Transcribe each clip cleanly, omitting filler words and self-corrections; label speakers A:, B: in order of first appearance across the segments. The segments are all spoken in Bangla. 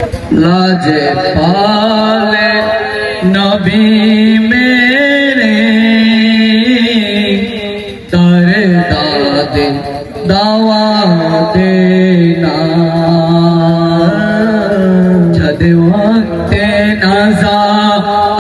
A: लाजे पाले नबी मेरे तारे दादे दावा देना जद वक्त नज़ा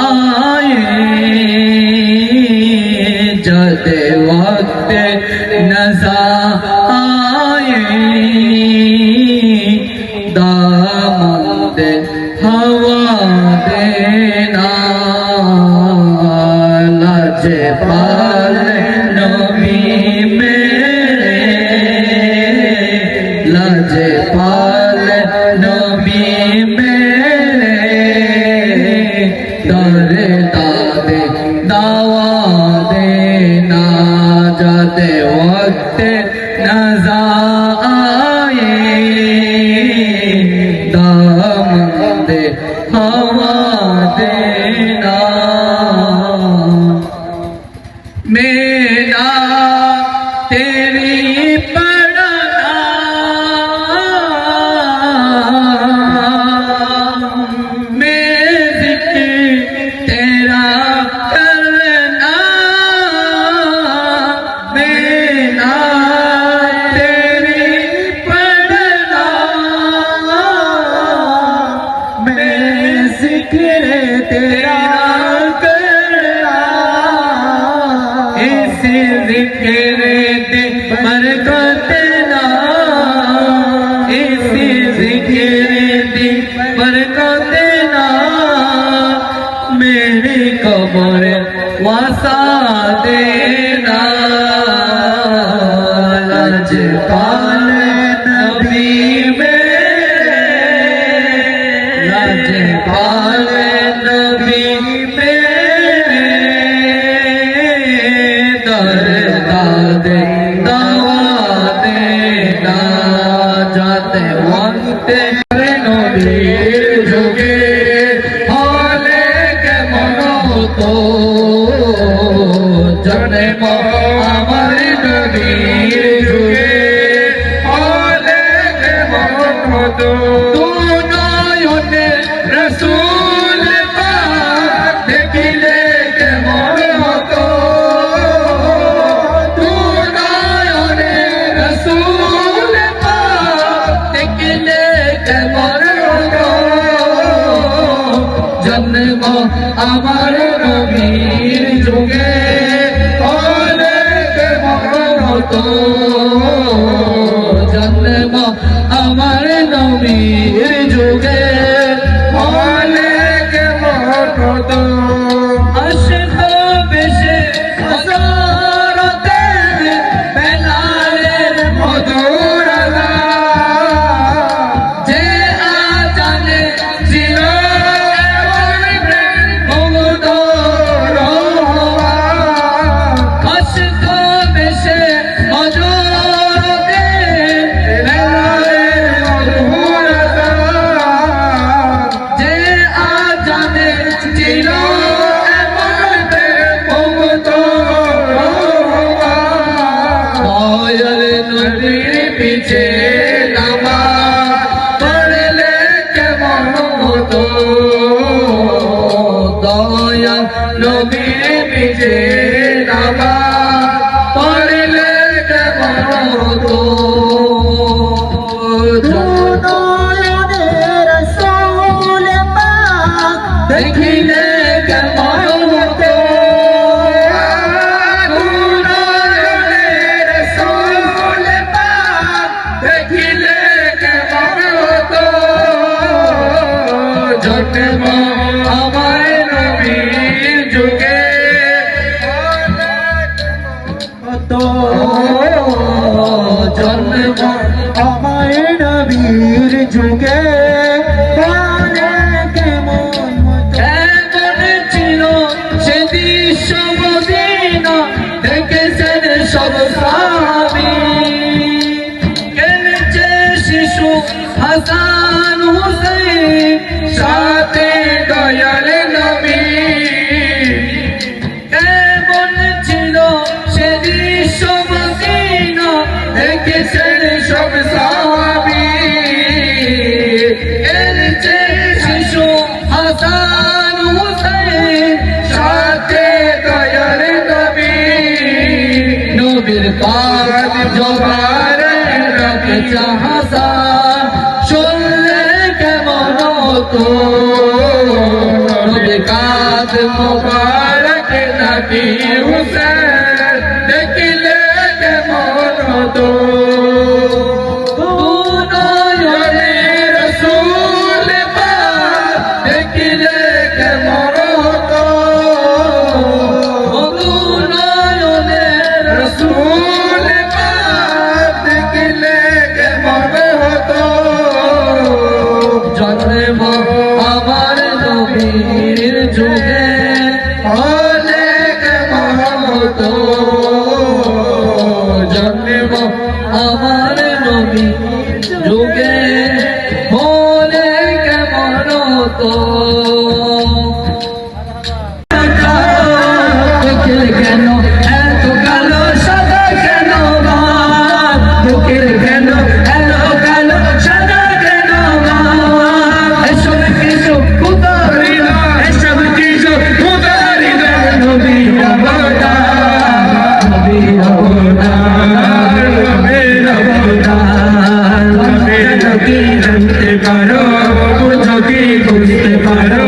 A: आए जद वक्त नज़ा आए दामद हवा देना लाजे पाले नबी मेरे लाजे पाले नबी मेरे दरे दादे दावा देना जाते वक्त नज़ा आए दामद हवा देना मेरा तेरी पढ़ना मैं ज़िक्र तेरा करना मेरा तेरी पढ़ना मैं ज़िक्र तेरा करना इस ज़िक्र दे बरकत ना इस ज़िक्र दे बरकत ना मेरी कब्र वसा देना लाजे पाले नबी मेरे लाजे पाले नबी मेरे दर दादे दावा देना जाते वक्त नबीर जुगे हाले के मनो तो जन्म আমার নবীর যুগে হালে के मनो तो तू নয়নে রসূল পাক দেখিলে के मनो तो तू নয়নে রসূল পাক দেখিলে के मनो तो जन्म আমার নবীর যুগে হালে के मनो तो जन्म আমার নবীর যুগে হালে के मनो तो আশিক বেশে হযরতে বেলালের মধুর আওয়াজ যে আজানে ছিল এমন প্রেম মুগ্ধ রোয়া আশিক বেশে হযরতে বেলালের মধুর আওয়াজ যে আজানে ছিল এমন প্রেম মুগ্ধ রোয়া দয়াল নবীর পিছে নামাজ পড়লে কেমন হতো দয়াল নবীর পিছে নামাজ পড়লে কেমন হতো দেখিলে কেমন হতো নয়নের রসূল পাক দেখিলে কেমন হতো জন্ম আমার নবীর যুগে হতো জন্ম আমার নবীর যুগে সব সাহাবী কেনেছে শিশু হাসান হুসাইন সাথে হাসান হুসাইন সাথে দয়ার নবী নবীর পাক জবান রাখছে হাসান শুনলে কেমন হতো নবীর কাঁধ মোবারক নবী হুসাইন দেখলে কেমন হতো আমার নবীর যুগে অনেক মহতো জন্ম আমার নবীর যুগে অনেক মহতো কেন এত কালো সাদা কেন বুকের কেন এত কালো সাদা কেন এসব কিছু উদারি না এসব কিছু উদারি না নবী অবতার নবী অবতার নবী অবতার যেন কি জানতে পারো বুঝো কি বুঝতে পারো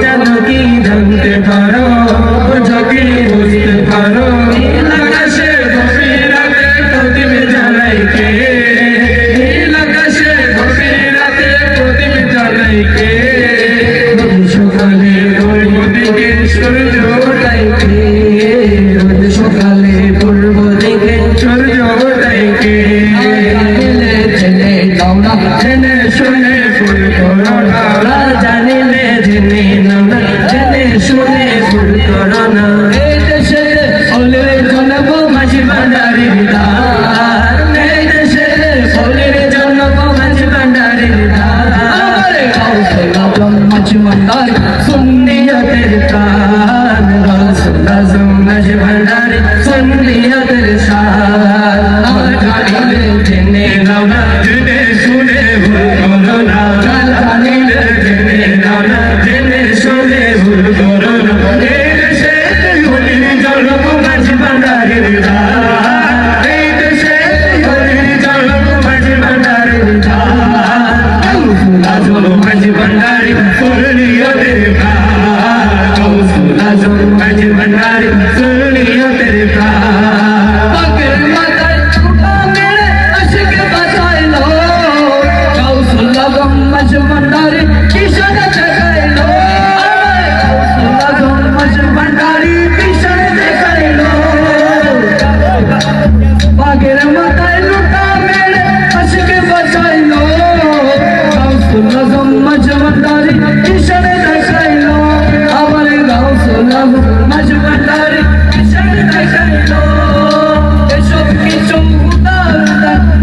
A: যেন কি জানতে পারো বুঝো কি বুঝতে পারো নীল আকাশে গভীর রাতে প্রদীপ জ্বালাই কে নীল আকাশে গভীর রাতে প্রদীপ জ্বালাই কে রোজ সকালে পূর্ব দিকে সূর্য ওঠাই কে রোজ সকালে পূর্ব দিকে সূর্য ওঠাই কে জানিলে জেনে নাও না জেনে শুনে ভুল করো না জানিলে জেনে নাও না জেনে শুনে ভুল করো না এই দেশে ফলের জন্ম মাঝি ভান্ডারির দান এই দেশে ফলের জন্ম মাঝি ভান্ডারির দান আমার গাউসুল আজম মাঝি ভান্ডারি সুন্নিয়তের প্রাণ গাউসুল আজম মাঝি ভান্ডারি সুন্নিয়তের শান আমার জানিলে জেনে নাও না জেনে শুনে ভুল করো না জানিলে জেনে নাও না জেনে শুনে ভুল করো না এই দেশে হলির জন্ম মাঝি ভান্ডারির দান এই দেশে হলির জন্ম মাঝি ভান্ডারির দান গাউসুল আজম মাঝি ভান্ডারি সুন্নিয়তের প্রাণ গাউসুল আজম মাঝি ভান্ডারি সুন্নিয়তের প্রাণ পাকের মাথায় ফুটা মেরে আশিক বাঁচাইলো গাউসুল আজম মাঝি ভান্ডারি কিশোর দেখাইলো গাউসুল আজম মাঝি ভান্ডারি কিশোর দেখাইলো পাকের মাথায় লুটা মেরে আশিক বাঁচাইলো গাউসুল আজম মাঝি ভান্ডারি কিশোর দেখাইলো আমার গাউসুল আজম মাঝি ভান্ডারি কিশোর দেখাইলো এসব কিছু উদার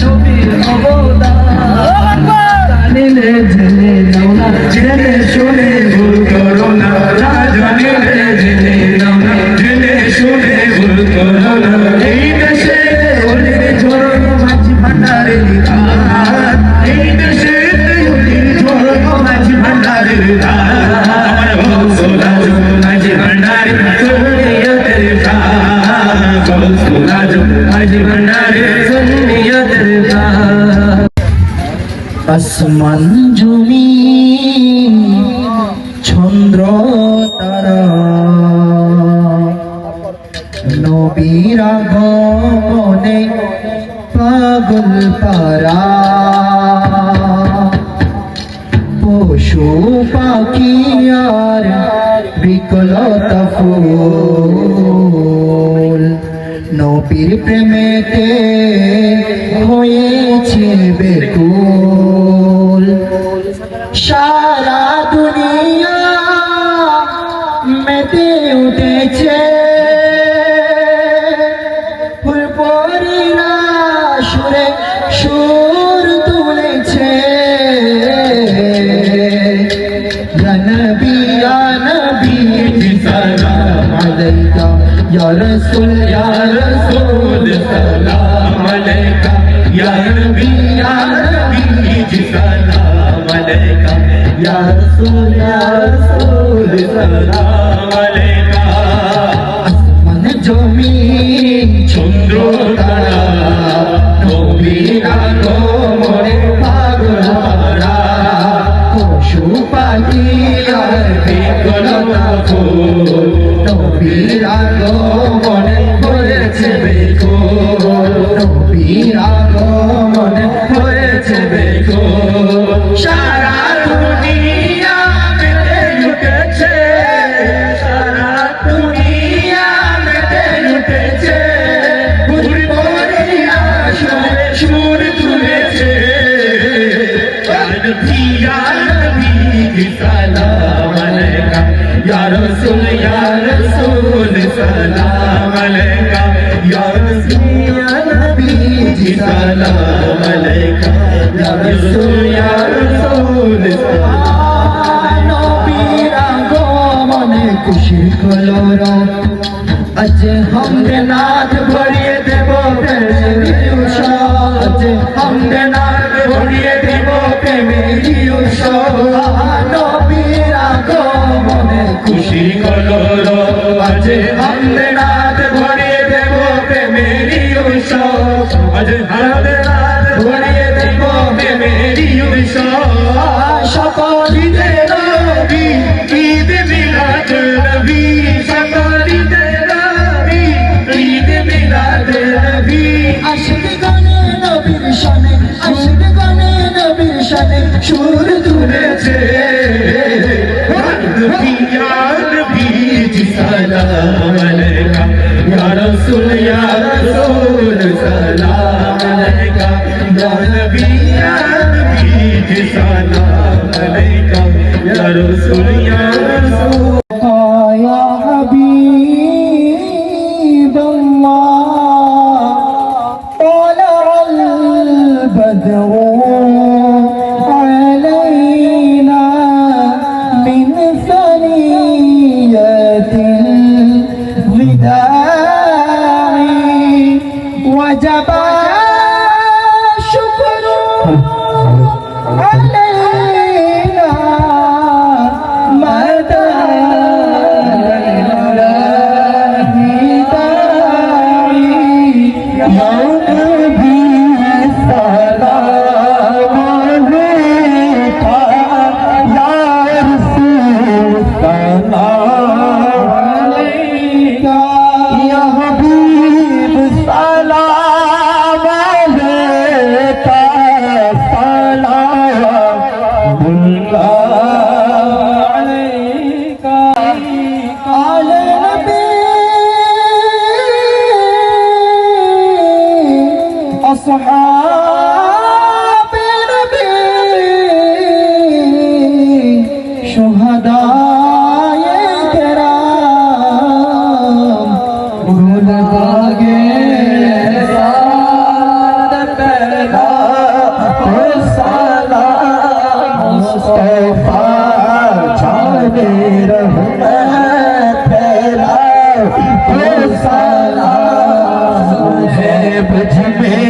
A: নবীর অবদান জানিলে জেনে নাও না জেনে শুনে ভুল করো না জানিলে জেনে নাও না জেনে শুনে ভুল করো না এই দেশে হলির ঝড় মাঝি ভান্ডারির দান এই দেশে হলির ঝড় মাঝি ভান্ডারির দান আমার গাউসুল আজম মাঝি ভান্ডারি সুন্নিয়তের প্রাণ গাউসুল আজম মাঝি ভান্ডারি সুন্নিয়তের প্রাণ আসমান জমিন চন্দ্র তারা নবীর আগমনে পাগল পারা পশু পাখি আর বিকলতা ফুল নবীর প্রেমেতে হয়েছে বেকুল সারা দুনিয়া মেতে উঠেছে ফুলপরিরা সুরে সুর তুলেছে ইয়া নবী সালাম আলাইকা ইয়া রাসূল সালাম আলাইকা ইয়া নবী সালাম আলাইকা या रसूल सलाम अलैका আসমান জমিন চন্দ্র তারা নবীর আগমনে পাগল পারা পশু পাখি আর বিকলতা ফুল নবীর আগমনে হয়েছে বেকুল নবীর আগমনে হয়েছে বেকুল সারা দুনিয়া মেতে উঠেছে সারা দুনিয়া মেতে উঠেছে বুলবুলিয়া সুর তুলেছে ইয়া নবী সালাম আলাইকা ইয়া রাসূল সালাম আলাইকা ইয়া রাসূল ইয়া নবী সালাম আলাইকা ইয়া রাসূল নবীর আগমনে খুশির কলরব আজ হামদে নাথ ভরিয়ে দেব প্রেমের উৎসব আজ হামদে নাথ ভরিয়ে দেব প্রেমের উৎসব নবীর আগমনে খুশি কলরব আজ হামদে নাথ ভরিয়ে দেব প্রেমের উৎসব আজ হামদে নাথ ভরিয়ে দেব প্রেমের উৎসব সকল ঈদে নবী ঈদ মিলাদ নবী সকল ঈদে নবী ঈদ মিলাদ নবী আশিক গানে নবীর শানে আশিক গানে নবীর শানে সুর তুলেছে ইয়া নবী সালাম আলাইকা ইয়া রাসূল সালাম আলাইকা ইয়া নবী সালাম আলাইকা ইয়া রাসূল ইয়া হাবিব আল্লাহ طلع البدر علينا من ثنيات الوداع وجب الشكر علينا مدى أصحاب نبي شهداء كرام علماء سعد پیدا سلام مصطفى جان رحمت پیدا سلام ہے بج میں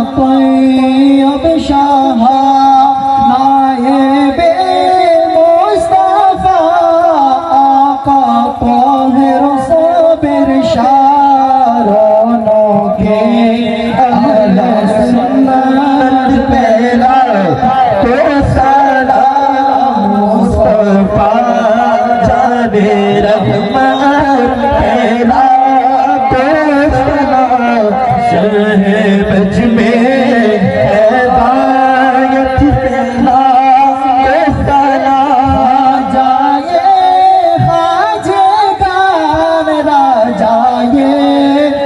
A: طيب شاه نائب مصطفى آقا طاهر صابر شارونوں کے اہل سنت پہلا تو سلام مصطفى جان رحمت پہلا تو سلام شہ بج میں ہدایت پہلا سلام جائے خواجہ گان راجائے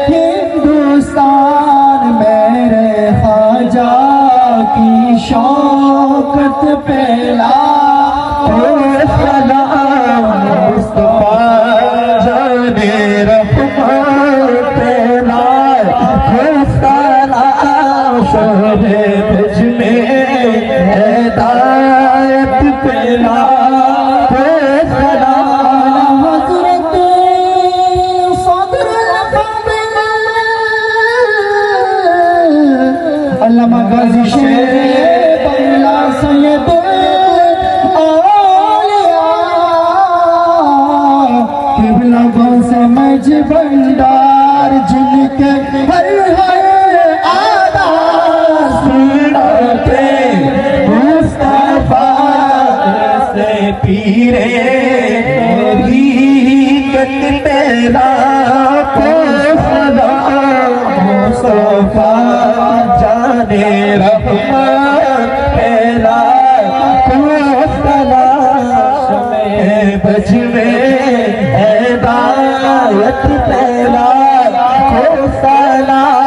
A: ہندوستان میرے خواجہ کی شوکت پہلا سلام مصطفیٰ جان رحمت پہلا شہر بج میں ہدایت پہلا سلام حضرت
B: किबला समझ भंडार जिनके हर हर आदार सुनते मुस्तफा से पीरे भी तेरा मुस्तफा जाने रहमान तेरा बज में हिदायत तेरा को सलाम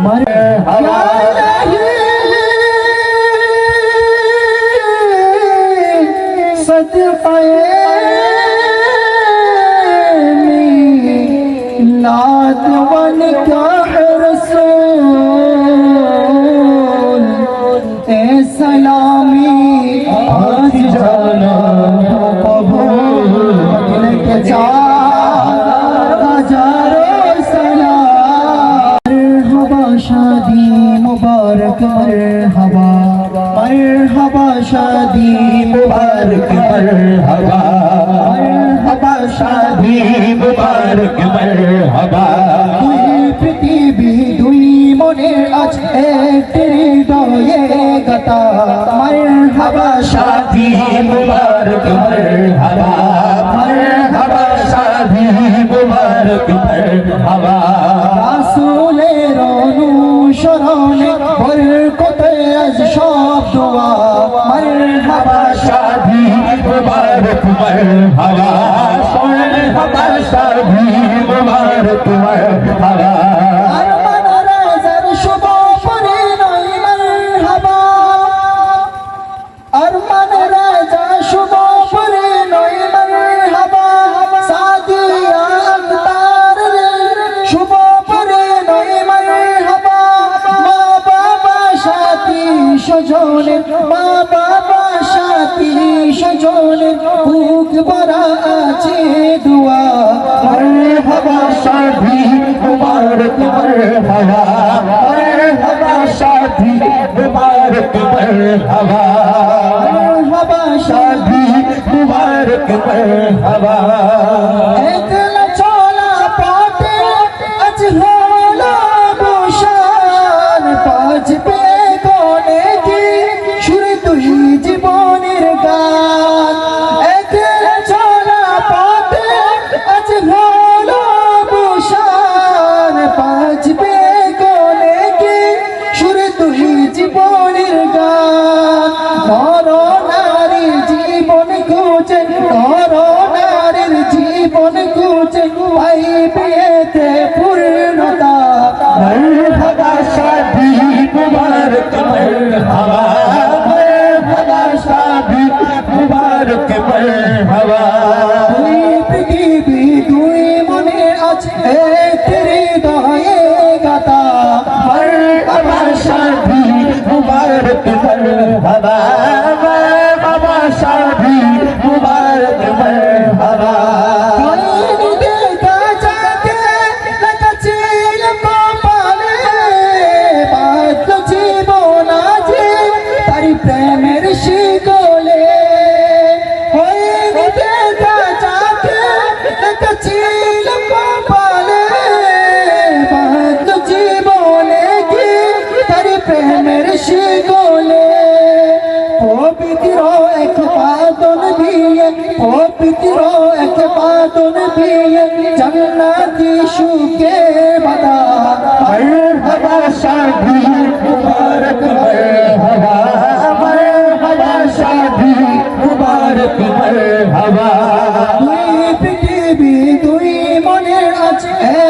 B: मरहबा लादवन का रसूल ए सलामी आज जाना कबूल के हजारों सलाम मरहबा शादी मुबारक मरहबा शादी मुबारक मरहबा शादी मुबारक मरहबा দুই পৃথিবী দুই মনের আছে একটি হৃদয়ে গাতা মরহবা শাদি মুবারক মরহবা শাদি মুবারক মরহবা রাসূলের অনুসরণে বরকতে আজ সব দোয়া মরহবা শাদি মুবারক মরহবা मरहबा शादी मुबारक मरहबा अरमान राज़र शुबो परे नई मरहबा अरमान राज़ा शुबो परे नई मरहबा सादिया अख्तार शुबो परे नई मरहबा माँ बाबा साथी सजने माँ बाबा साथी सजने भूख भरा আছে दुआ मरहबा शादी मुबारक मरहबा शादी मुबारक मरहबा शादी मुबारक मरहबा একলা চলা পথে আজ হলো বসান বাজবে গনে কি সুর তুই জীবনের গান একলা চলা পথে আজ হলো বসান বাজবে গনে কি সুর তুই জীবনের গান নর নারীর জীবন খুঁজে নর নারীর জীবন খুঁজে পাইবে এতে পূর্ণতা মরহবা শাদি মুবারক মরহবা মরহবা শাদি মুবারক মরহবা দুই পৃথিবী দুই মনে আছে এক হৃদয়ে গাতা মরহবা শাদি মুবারক মরহবা মরহবা শাদি মুবারক মরহবা প্রেমের শিকলে হয়ে গেছে যাকে ছিল কপালে বাদ জীবনে কি তার প্রেমের শিকলে পবিত্র এক বাদন দিয়ে পবিত্র এক বাদন দিয়ে জান্নাতি সুখে বাঁধা মরহবা শাদি মুবারক মরহবা मरहबा शादी मुबारक मरहबा দুই পৃথিবী দুই মনের আছে